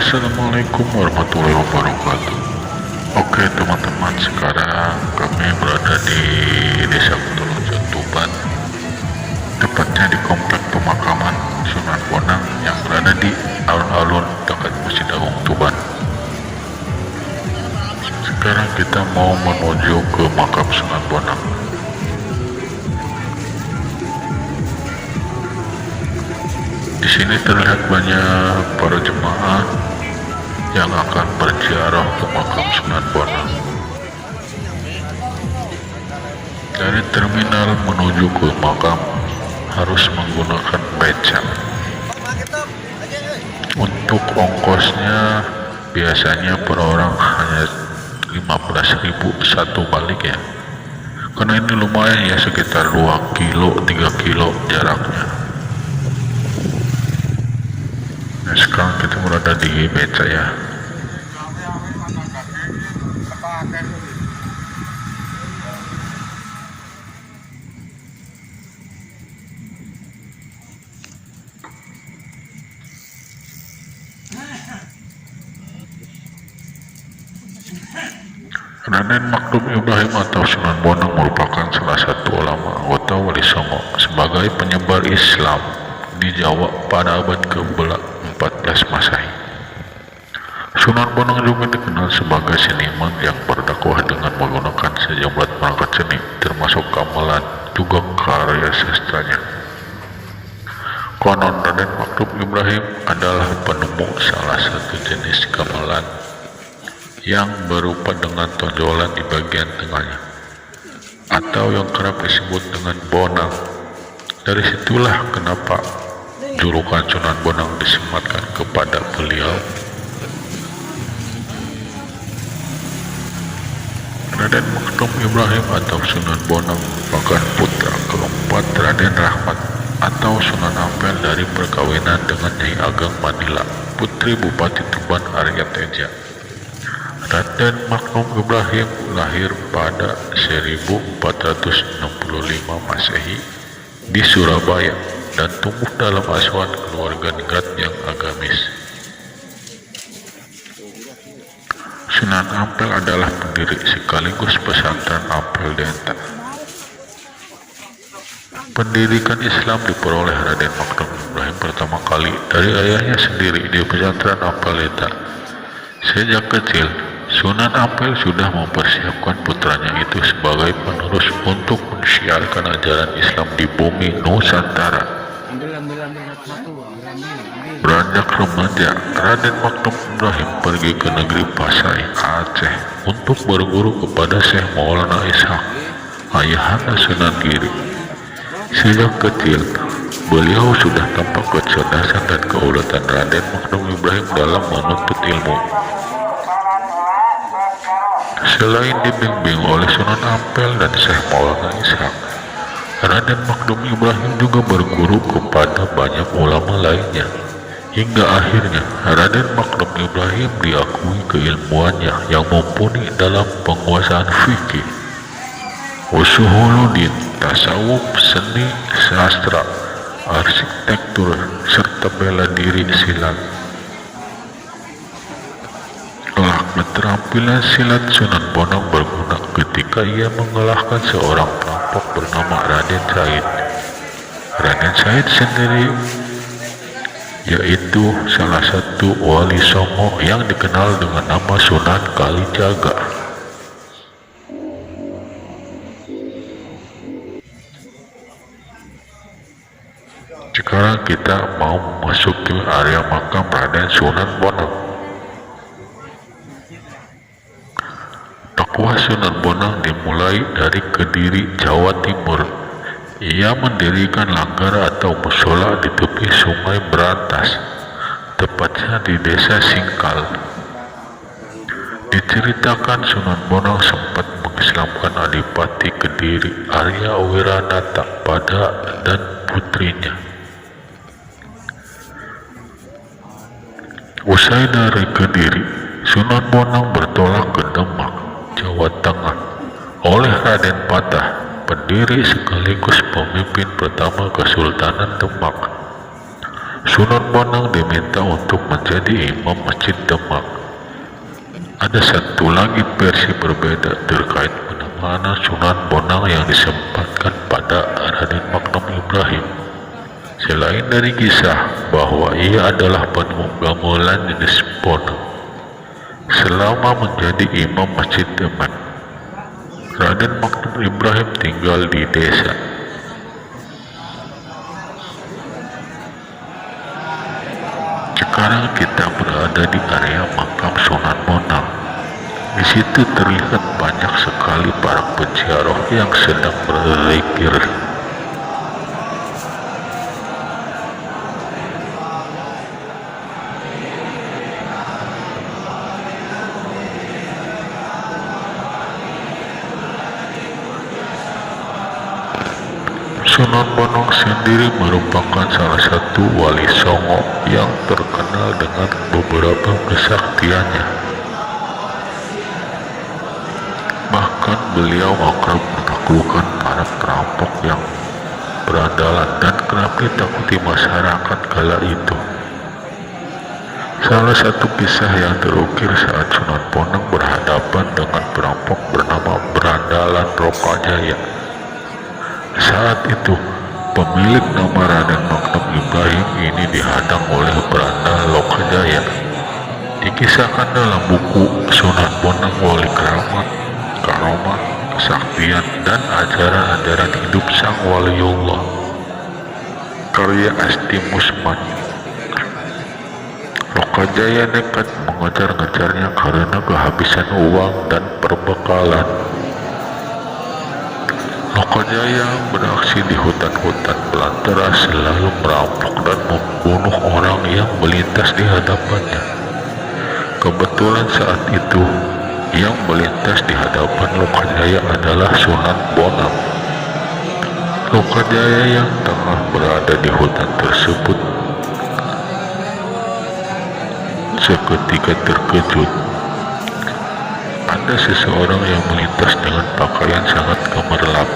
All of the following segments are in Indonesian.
Assalamualaikum warahmatullahi wabarakatuh. Oke teman-teman, sekarang kami berada di Desa Kutulojo, Tuban, tepatnya di komplek pemakaman Sunan Bonang yang berada di alun-alun dekat Masjid Agung Tuban. Sekarang kita mau menuju ke makam Sunan Bonang. Di sini terlihat banyak para jemaah yang akan berziarah ke makam Sunan Bonang. Dari terminal menuju ke makam harus menggunakan beca. Untuk ongkosnya biasanya per orang hanya 15.000 satu balik ya. Karena ini lumayan ya, sekitar 2 kilo 3 kilo jaraknya. Nah, sekarang kita berada di beca ya. Raden Maktum Ibrahim atau Sunan Bonang merupakan salah satu ulama anggota Wali Songo sebagai penyebar Islam di Jawa pada abad ke-14 Masehi. Sunan Bonang juga dikenal sebagai seniman yang berdakwah dengan menggunakan sejumlah perangkat seni termasuk gamelan juga karya sastranya. Konon Raden Maktum Ibrahim adalah penemu salah satu jenis gamelan yang berupa dengan tonjolan di bagian tengahnya atau yang kerap disebut dengan bonang. Dari situlah kenapa julukan Sunan Bonang disematkan kepada beliau. Raden Maktum Ibrahim atau Sunan Bonang merupakan putra keempat Raden Rahmat atau Sunan Ampel dari perkawinan dengan Nyai Ageng Manila, putri Bupati Tuban Arya Teja. Raden Maktum Ibrahim lahir pada 1465 Masehi di Surabaya dan tumbuh dalam asuhan keluarga ningrat yang agamis. Sunan Ampel adalah pendiri sekaligus pesantren Ampel Denta. Pendidikan Islam diperoleh Raden Maktum Ibrahim pertama kali dari ayahnya sendiri di pesantren Ampel Denta. Sejak kecil, Sunan Ampel sudah mempersiapkan putranya itu sebagai penerus untuk mensiarkan ajaran Islam di bumi Nusantara. Beranjak remaja, Raden Maktum Ibrahim pergi ke negeri Pasai, Aceh untuk berguru kepada Syekh Maulana Ishaq, ayahanda Sunan Giri. Sejak kecil, beliau sudah tampak kecerdasan dan keuletan Raden Maktum Ibrahim dalam menuntut ilmu. Selain dibimbing oleh Sunan Ampel dan Syekh Maulana Ishaq, Raden Maktum Ibrahim juga berguru kepada banyak ulama lainnya. Hingga akhirnya Raden Maktum Ibrahim diakui keilmuannya yang mumpuni dalam penguasaan fikih, ushuluddin, tasawuf, seni, sastra, arsitektur, serta bela diri silat. Keterampilan silat Sunan Bonang berguna ketika ia mengalahkan seorang perampok bernama Raden Said. Raden Said sendiri yaitu salah satu wali Songo yang dikenal dengan nama Sunan Kalijaga. Sekarang kita mau memasuki area makam Raden Sunan Bonang. Dakwah Sunan Bonang dimulai dari Kediri, Jawa Timur. Ia mendirikan langgar atau musola di tepi Sungai Berantas, tepatnya di Desa Singkal. Diceritakan Sunan Bonang sempat mengislamkan Adipati Kediri Arya Wiranata pada dan putrinya. Usai dari Kediri, Sunan Bonang bertolak ke Demak, Jawa Tengah oleh Raden Patah, pendiri sekaligus pemimpin pertama Kesultanan Demak. Sunan Bonang diminta untuk menjadi imam Masjid Demak. Ada satu lagi versi berbeda terkait mana Sunan Bonang yang disempatkan pada Raden Maknum Ibrahim. Selain dari kisah bahwa ia adalah gamelan jenis Bonang, selama menjadi imam Masjid Demak, Raden Maknum Ibrahim tinggal di desa. Sekarang kita berada di area makam Sunan Bonang. Di situ terlihat banyak sekali para peziarah yang sedang berzikir. Sunan Bonang sendiri merupakan salah satu wali Songo yang terkenal dengan beberapa kesaktiannya. Bahkan beliau akrab menaklukkan para perampok yang berandalan dan kerap ditakuti masyarakat kala itu. Salah satu kisah yang terukir saat Sunan Bonang berhadapan dengan perampok bernama Berandalan Rokajaya. Saat itu, pemilik nama Raden Maknum Ibrahim ini dihadang oleh Berandalan Lokajaya. Dikisahkan dalam buku Sunan Bonang Wali Keramat, Karomah, Kesaktian, dan Ajaran-ajaran Hidup Sang Waliullah, karya Asti Musman. Lokajaya nekat mengejar-ngejarnya karena kehabisan uang dan perbekalan. Lokajaya beraksi di hutan-hutan belantara, selalu merampok dan membunuh orang yang melintas di hadapannya. Kebetulan saat itu yang melintas di hadapan Lokajaya adalah Sunan Bonang. Lokajaya yang tengah berada di hutan tersebut seketika terkejut. Ada seseorang yang melintas dengan pakaian sangat gemerlap.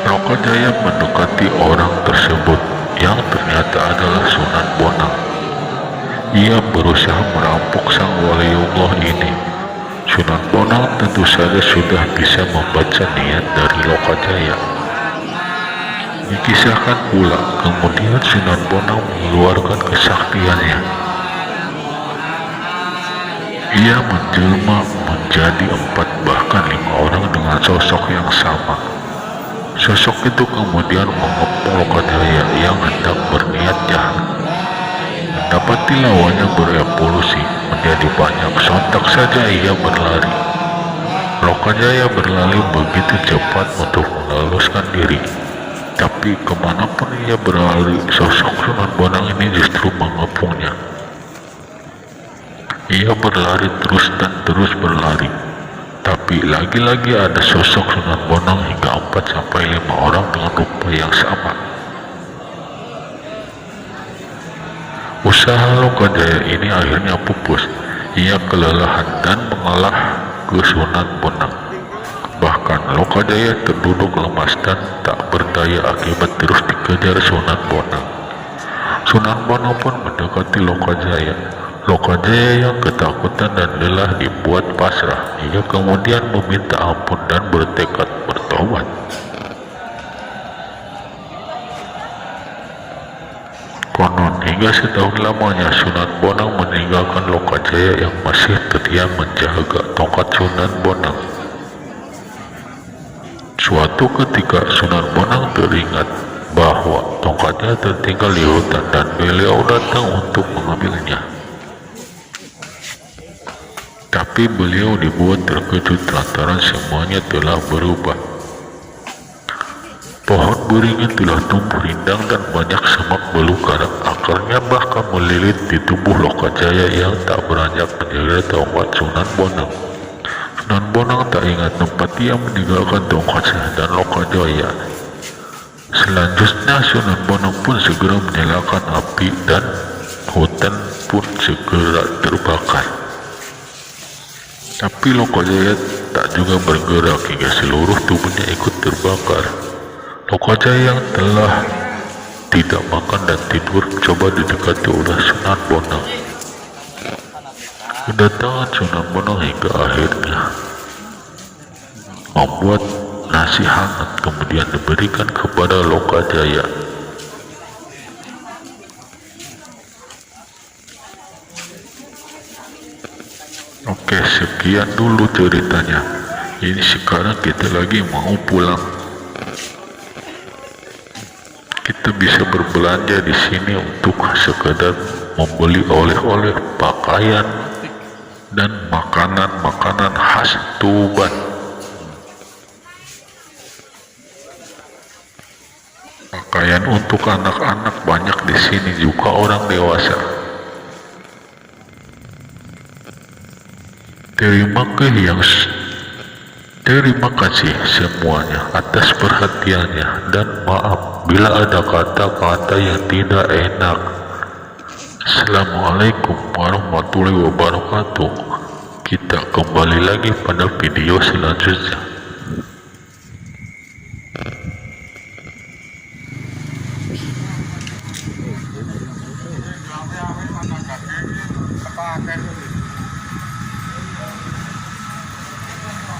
Lokajaya mendekati orang tersebut yang ternyata adalah Sunan Bonang. Ia berusaha merampok sang waliullah ini. Sunan Bonang tentu saja sudah bisa membaca niat dari Lokajaya. Dikisahkan pula kemudian Sunan Bonang mengeluarkan kesaktiannya. Ia menjelma menjadi 4 bahkan 5 orang dengan sosok yang sama. Sosok itu kemudian mengepung Lokajaya yang hendak berniat jahat. Mendapati lawannya berevolusi menjadi banyak, sontak saja ia berlari. Lokajaya berlari begitu cepat untuk meloloskan diri, tapi kemanapun ia berlari, sosok Sunan Bonang ini justru mengepungnya. Ia berlari terus dan terus berlari, tapi lagi-lagi ada sosok Sunan Bonang hingga 4-5 orang dengan rupa yang sama. Usaha Lokajaya ini akhirnya pupus. Ia kelelahan dan mengalah ke Sunan Bonang. Bahkan Lokajaya terduduk lemas dan tak berdaya akibat terus dikejar Sunan Bonang. Sunan Bonang pun mendekati Lokajaya. Lokajaya yang ketakutan dan lelah dibuat pasrah. Ia kemudian meminta ampun dan bertekad bertobat. Konon hingga setahun lamanya Sunan Bonang meninggalkan Lokajaya yang masih setia menjaga tongkat Sunan Bonang. Suatu ketika Sunan Bonang teringat bahwa tongkatnya tertinggal di hutan dan beliau datang untuk mengambilnya. Tapi beliau dibuat terkejut lantaran semuanya telah berubah. Pohon beringin telah tumbuh rindang dan banyak semak belukar. Akarnya bahkan melilit di tubuh Lokajaya yang tak beranjak menjaga tongkat Sunan Bonang. Sunan Bonang tak ingat tempat ia meninggalkan tongkatnya dan Lokajaya. Selanjutnya Sunan Bonang pun segera menyalakan api dan hutan pun segera terbakar. Tapi Lokajaya tak juga bergerak hingga seluruh tubuhnya ikut terbakar. Lokajaya yang telah tidak makan dan tidur coba didekati oleh Sunan Bonang. Kedatangan Sunan Bonang hingga akhirnya membuat nasi hangat kemudian diberikan kepada Lokajaya. Oke, sekian dulu ceritanya. Ini sekarang kita lagi mau pulang. Kita bisa berbelanja di sini untuk sekedar membeli oleh-oleh, pakaian, dan makanan-makanan khas Tuban. Pakaian untuk anak-anak banyak di sini, juga orang dewasa. Terima kasih semuanya atas perhatiannya, dan maaf bila ada kata-kata yang tidak enak. Assalamualaikum warahmatullahi wabarakatuh. Kita kembali lagi pada video selanjutnya. Apa